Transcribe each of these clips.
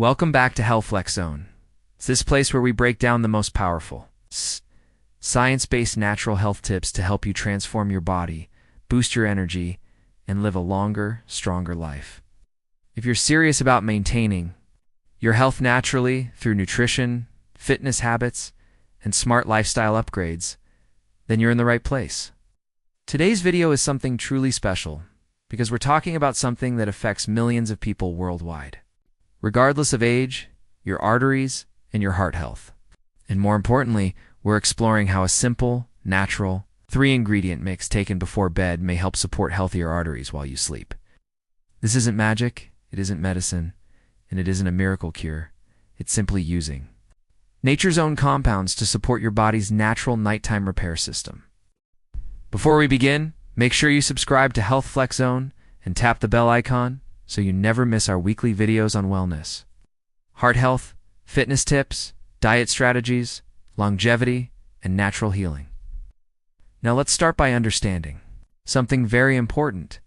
Welcome back to HealthFlex Zone. It's this place where we break down the most powerful, science-based natural health tips to help you transform your body, boost your energy, and live a longer, stronger life. If you're serious about maintaining your health naturally through nutrition, fitness habits, and smart lifestyle upgrades, then you're in the right place. Today's video is something truly special because we're talking about something that affects millions of people worldwide, regardless of age, your arteries, and your heart health. And more importantly, we're exploring how a simple, natural, 3-ingredient mix taken before bed may help support healthier arteries while you sleep. This isn't magic, it isn't medicine, and it isn't a miracle cure. It's simply using nature's own compounds to support your body's natural nighttime repair system. Before we begin, make sure you subscribe to HealthFlex Zone and tap the bell icon so you never miss our weekly videos on wellness, heart health, fitness tips, diet strategies, longevity, and natural healing. Now let's start by understanding something very important.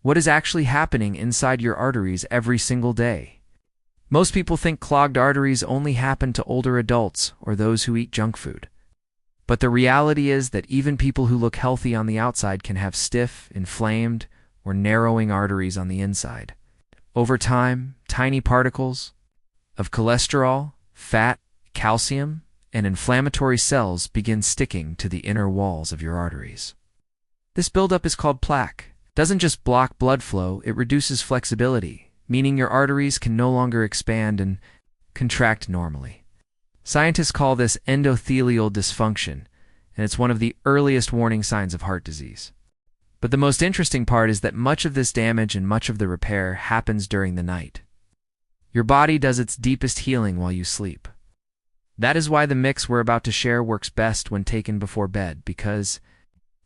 What is actually happening inside your arteries every single day? Most people think clogged arteries only happen to older adults or those who eat junk food. But the reality is that even people who look healthy on the outside can have stiff, inflamed, or narrowing arteries on the inside. Over time, tiny particles of cholesterol, fat, calcium, and inflammatory cells begin sticking to the inner walls of your arteries. This buildup is called plaque. It doesn't just block blood flow, it reduces flexibility, meaning your arteries can no longer expand and contract normally. Scientists call this endothelial dysfunction, and it's one of the earliest warning signs of heart disease. But the most interesting part is that much of this damage and much of the repair happens during the night. Your body does its deepest healing while you sleep. That is why the mix we're about to share works best when taken before bed, because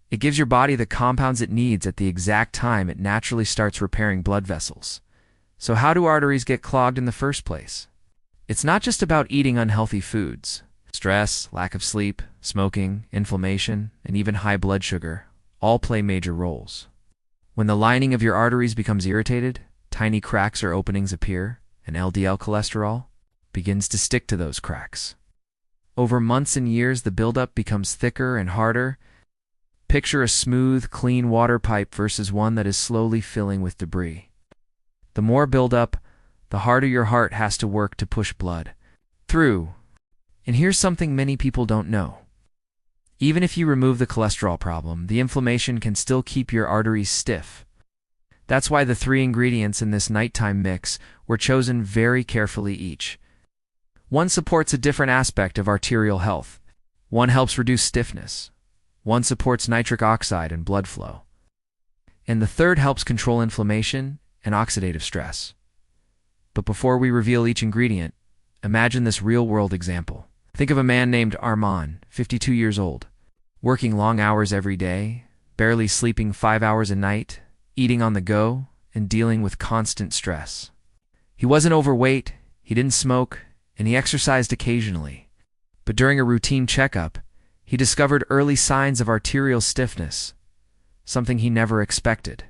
it gives your body the compounds it needs at the exact time it naturally starts repairing blood vessels. So how do arteries get clogged in the first place? It's not just about eating unhealthy foods. Stress, lack of sleep, smoking, inflammation, and even high blood sugar all play major roles. When the lining of your arteries becomes irritated, tiny cracks or openings appear, and LDL cholesterol begins to stick to those cracks. Over months and years, the buildup becomes thicker and harder. Picture a smooth, clean water pipe versus one that is slowly filling with debris. The more buildup, the harder your heart has to work to push blood through. And here's something many people don't know. Even if you remove the cholesterol problem, the inflammation can still keep your arteries stiff. That's why the 3 ingredients in this nighttime mix were chosen very carefully each. One supports a different aspect of arterial health. One helps reduce stiffness. One supports nitric oxide and blood flow. And the third helps control inflammation and oxidative stress. But before we reveal each ingredient, imagine this real-world example. Think of a man named Armand, 52 years old, working long hours every day, barely sleeping 5 hours a night, eating on the go, and dealing with constant stress. He wasn't overweight, he didn't smoke, and he exercised occasionally. But during a routine checkup, he discovered early signs of arterial stiffness, something he never expected.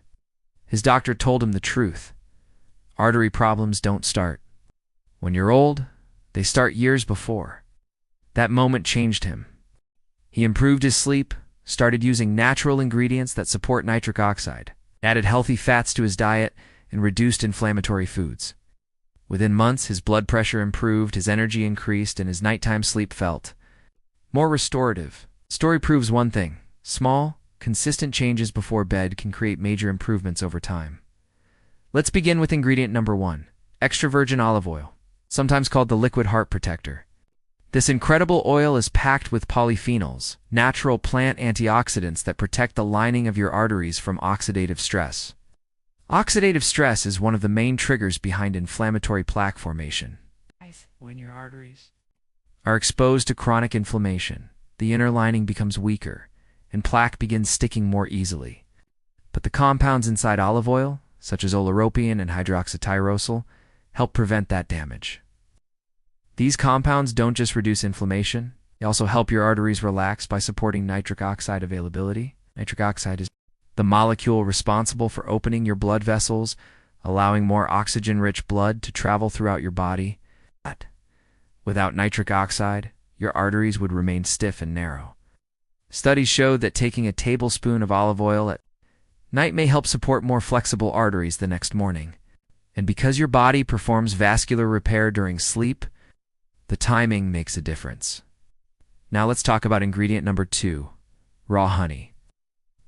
His doctor told him the truth. Artery problems don't start when you're old, they start years before. That moment changed him. He improved his sleep, started using natural ingredients that support nitric oxide, added healthy fats to his diet, and reduced inflammatory foods. Within months, his blood pressure improved, his energy increased, and his nighttime sleep felt more restorative. The story proves one thing: small, consistent changes before bed can create major improvements over time. Let's begin with ingredient number 1, extra virgin olive oil, sometimes called the liquid heart protector. This incredible oil is packed with polyphenols, natural plant antioxidants that protect the lining of your arteries from oxidative stress. Oxidative stress is one of the main triggers behind inflammatory plaque formation. When your arteries are exposed to chronic inflammation, the inner lining becomes weaker, and plaque begins sticking more easily. But the compounds inside olive oil, such as oleuropein and hydroxytyrosol, help prevent that damage. These compounds don't just reduce inflammation, they also help your arteries relax by supporting nitric oxide availability. Nitric oxide is the molecule responsible for opening your blood vessels, allowing more oxygen-rich blood to travel throughout your body. Without nitric oxide, your arteries would remain stiff and narrow. Studies showed that taking a tablespoon of olive oil at night may help support more flexible arteries the next morning. And because your body performs vascular repair during sleep, the timing makes a difference. Now let's talk about ingredient number 2, raw honey.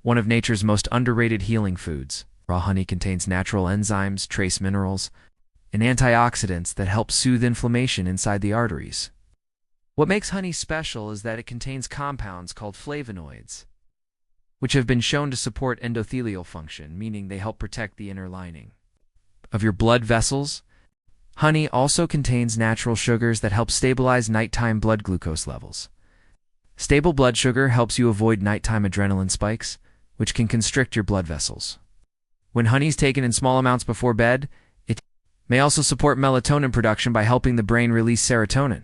One of nature's most underrated healing foods, raw honey contains natural enzymes, trace minerals, and antioxidants that help soothe inflammation inside the arteries. What makes honey special is that it contains compounds called flavonoids, which have been shown to support endothelial function, meaning they help protect the inner lining of your blood vessels. Honey also contains natural sugars that help stabilize nighttime blood glucose levels. Stable blood sugar helps you avoid nighttime adrenaline spikes, which can constrict your blood vessels. When honey is taken in small amounts before bed, it may also support melatonin production by helping the brain release serotonin.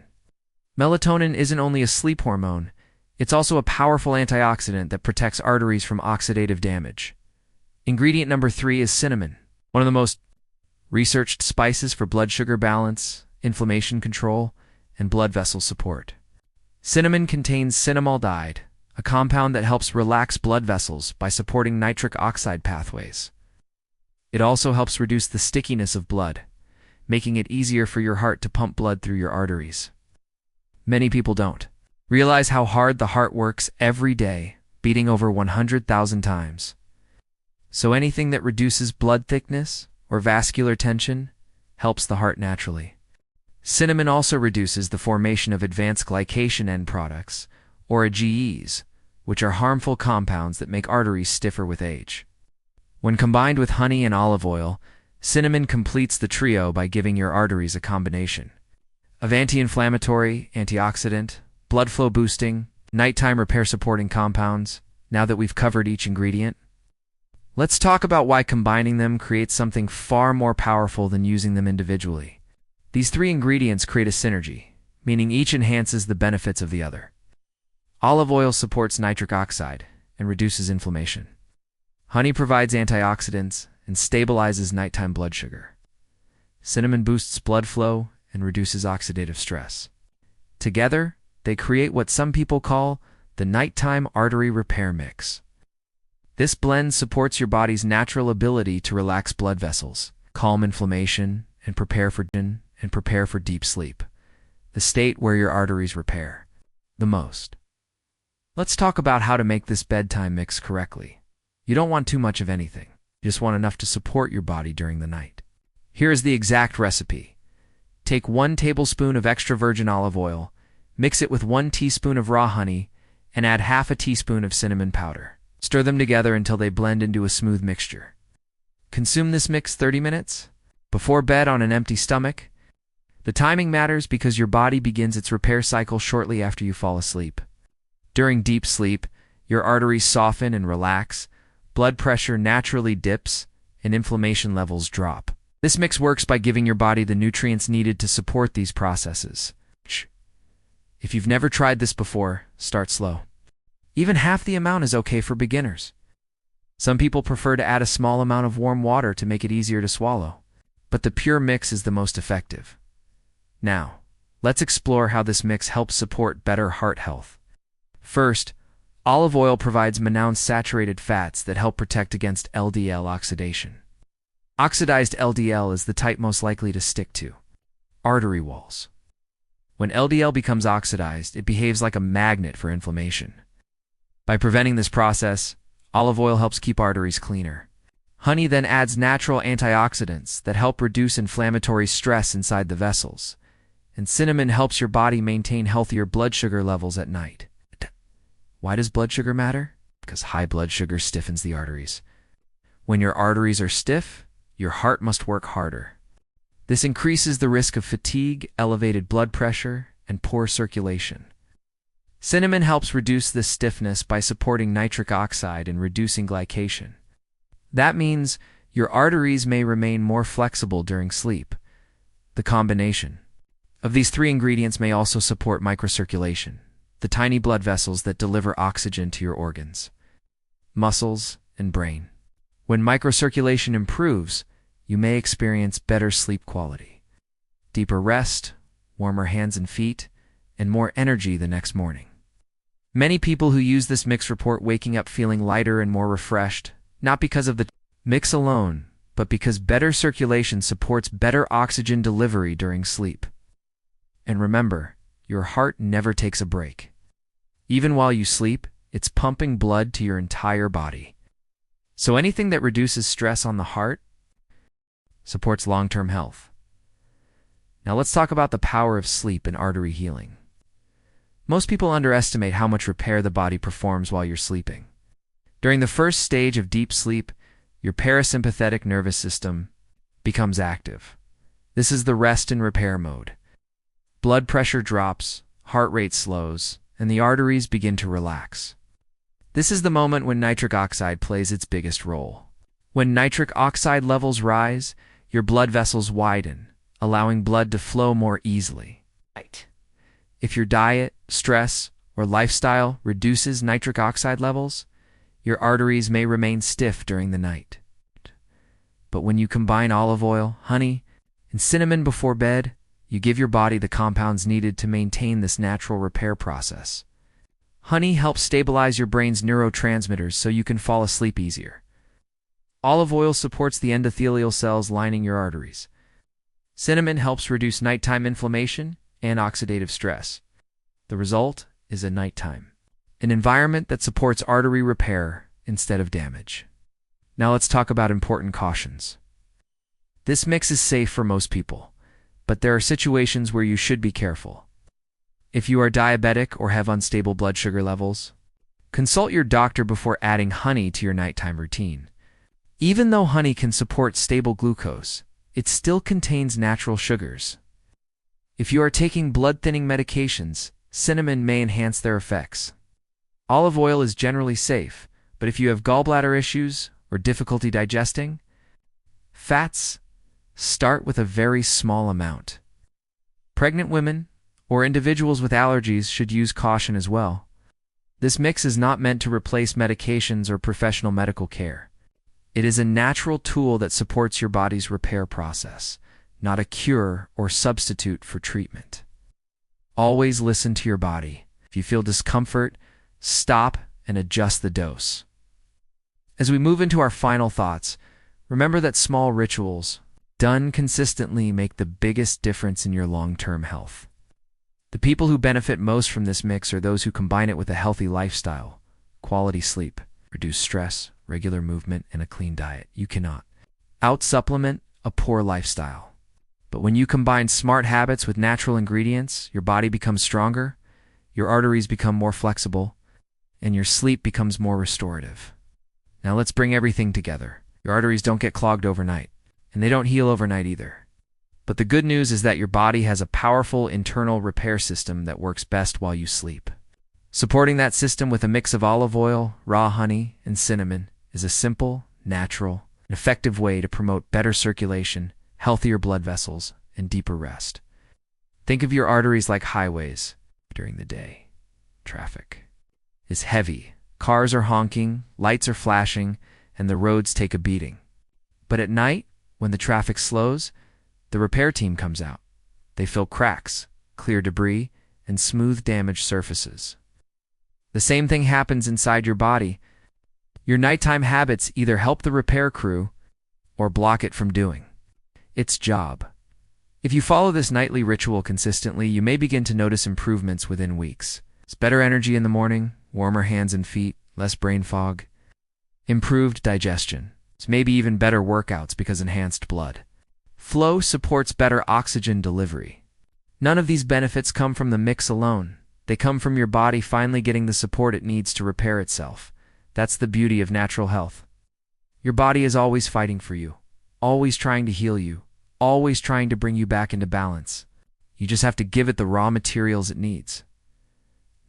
Melatonin isn't only a sleep hormone, it's also a powerful antioxidant that protects arteries from oxidative damage. Ingredient number 3 is cinnamon, one of the most researched spices for blood sugar balance, inflammation control, and blood vessel support. Cinnamon contains cinnamaldehyde, a compound that helps relax blood vessels by supporting nitric oxide pathways. It also helps reduce the stickiness of blood, making it easier for your heart to pump blood through your arteries. Many people don't realize how hard the heart works every day, beating over 100,000 times. So anything that reduces blood thickness or vascular tension helps the heart naturally. Cinnamon also reduces the formation of advanced glycation end products, or AGEs, which are harmful compounds that make arteries stiffer with age. When combined with honey and olive oil, cinnamon completes the trio by giving your arteries a combination of anti-inflammatory, antioxidant, blood flow boosting, nighttime repair supporting compounds. Now that we've covered each ingredient, let's talk about why combining them creates something far more powerful than using them individually. These 3 ingredients create a synergy, meaning each enhances the benefits of the other. Olive oil supports nitric oxide and reduces inflammation. Honey provides antioxidants and stabilizes nighttime blood sugar. Cinnamon boosts blood flow and reduces oxidative stress. Together, they create what some people call the nighttime artery repair mix. This blend supports your body's natural ability to relax blood vessels, calm inflammation, and prepare for deep sleep, the state where your arteries repair the most. Let's talk about how to make this bedtime mix correctly. You don't want too much of anything. You just want enough to support your body during the night. Here is the exact recipe. Take 1 tablespoon of extra virgin olive oil, mix it with 1 teaspoon of raw honey, and add half a teaspoon of cinnamon powder. Stir them together until they blend into a smooth mixture. Consume this mix 30 minutes before bed on an empty stomach. The timing matters because your body begins its repair cycle shortly after you fall asleep. During deep sleep, your arteries soften and relax, blood pressure naturally dips, and inflammation levels drop. This mix works by giving your body the nutrients needed to support these processes. If you've never tried this before, start slow. Even half the amount is okay for beginners. Some people prefer to add a small amount of warm water to make it easier to swallow, but the pure mix is the most effective. Now, let's explore how this mix helps support better heart health. First, olive oil provides monounsaturated fats that help protect against LDL oxidation. Oxidized LDL is the type most likely to stick to artery walls. When LDL becomes oxidized, it behaves like a magnet for inflammation. By preventing this process, olive oil helps keep arteries cleaner. Honey then adds natural antioxidants that help reduce inflammatory stress inside the vessels. And cinnamon helps your body maintain healthier blood sugar levels at night. Why does blood sugar matter? Because high blood sugar stiffens the arteries. When your arteries are stiff, your heart must work harder. This increases the risk of fatigue, elevated blood pressure, and poor circulation. Cinnamon helps reduce this stiffness by supporting nitric oxide and reducing glycation. That means your arteries may remain more flexible during sleep. The combination of these 3 ingredients may also support microcirculation, the tiny blood vessels that deliver oxygen to your organs, muscles, and brain. When microcirculation improves, you may experience better sleep quality, deeper rest, warmer hands and feet, and more energy the next morning. Many people who use this mix report waking up feeling lighter and more refreshed, not because of the mix alone, but because better circulation supports better oxygen delivery during sleep. And remember, your heart never takes a break. Even while you sleep, it's pumping blood to your entire body. So anything that reduces stress on the heart supports long-term health. Now let's talk about the power of sleep and artery healing. Most people underestimate how much repair the body performs while you're sleeping. During the first stage of deep sleep, your parasympathetic nervous system becomes active. This is the rest and repair mode. Blood pressure drops, heart rate slows, and the arteries begin to relax. This is the moment when nitric oxide plays its biggest role. When nitric oxide levels rise, your blood vessels widen, allowing blood to flow more easily. If your diet, stress, or lifestyle reduces nitric oxide levels, your arteries may remain stiff during the night. But when you combine olive oil, honey, and cinnamon before bed, you give your body the compounds needed to maintain this natural repair process. Honey helps stabilize your brain's neurotransmitters so you can fall asleep easier. Olive oil supports the endothelial cells lining your arteries. Cinnamon helps reduce nighttime inflammation and oxidative stress. The result is a nighttime, an environment that supports artery repair instead of damage. Now let's talk about important cautions. This mix is safe for most people, but there are situations where you should be careful. If you are diabetic or have unstable blood sugar levels, consult your doctor before adding honey to your nighttime routine. Even though honey can support stable glucose, it still contains natural sugars. If you are taking blood-thinning medications, cinnamon may enhance their effects. Olive oil is generally safe, but if you have gallbladder issues or difficulty digesting fats, start with a very small amount. Pregnant women or individuals with allergies should use caution as well. This mix is not meant to replace medications or professional medical care. It is a natural tool that supports your body's repair process, not a cure or substitute for treatment. Always listen to your body. If you feel discomfort, stop and adjust the dose. As we move into our final thoughts, remember that small rituals, done consistently, make the biggest difference in your long-term health. The people who benefit most from this mix are those who combine it with a healthy lifestyle, quality sleep, reduced stress, regular movement, and a clean diet. You cannot out-supplement a poor lifestyle. But when you combine smart habits with natural ingredients, your body becomes stronger, your arteries become more flexible, and your sleep becomes more restorative. Now let's bring everything together. Your arteries don't get clogged overnight, and they don't heal overnight either. But the good news is that your body has a powerful internal repair system that works best while you sleep. Supporting that system with a mix of olive oil, raw honey, and cinnamon is a simple, natural, and effective way to promote better circulation, healthier blood vessels, and deeper rest. Think of your arteries like highways. During the day, traffic is heavy. Cars are honking, lights are flashing, and the roads take a beating. But at night, when the traffic slows, the repair team comes out. They fill cracks, clear debris, and smooth damaged surfaces. The same thing happens inside your body. Your nighttime habits either help the repair crew or block it from doing its job. If you follow this nightly ritual consistently, you may begin to notice improvements within weeks. It's better energy in the morning, warmer hands and feet, less brain fog, improved digestion. It's maybe even better workouts because enhanced blood flow supports better oxygen delivery. None of these benefits come from the mix alone. They come from your body finally getting the support it needs to repair itself. That's the beauty of natural health. Your body is always fighting for you, always trying to heal you, always trying to bring you back into balance. You just have to give it the raw materials it needs.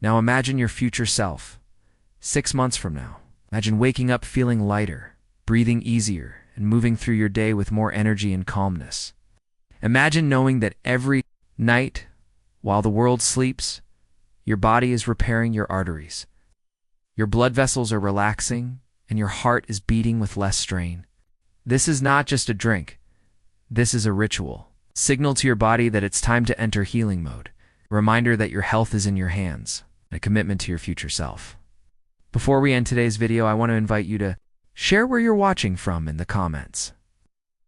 Now imagine your future self, 6 months from now. Imagine waking up feeling lighter, breathing easier, and moving through your day with more energy and calmness. Imagine knowing that every night, while the world sleeps, your body is repairing your arteries. Your blood vessels are relaxing, and your heart is beating with less strain. This is not just a drink. This is a ritual. Signal to your body that it's time to enter healing mode. A reminder that your health is in your hands. A commitment to your future self. Before we end today's video, I want to invite you to share where you're watching from in the comments.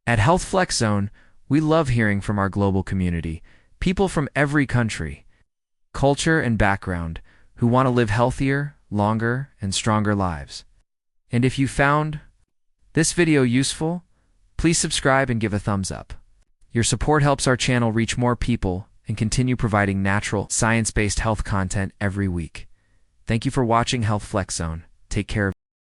At HealthFlex Zone, we love hearing from our global community, people from every country, culture, and background who want to live healthier, longer, and stronger lives. And if you found this video useful, please subscribe and give a thumbs up. Your support helps our channel reach more people and continue providing natural, science-based health content every week. Thank you for watching HealthFlex Zone. Take care of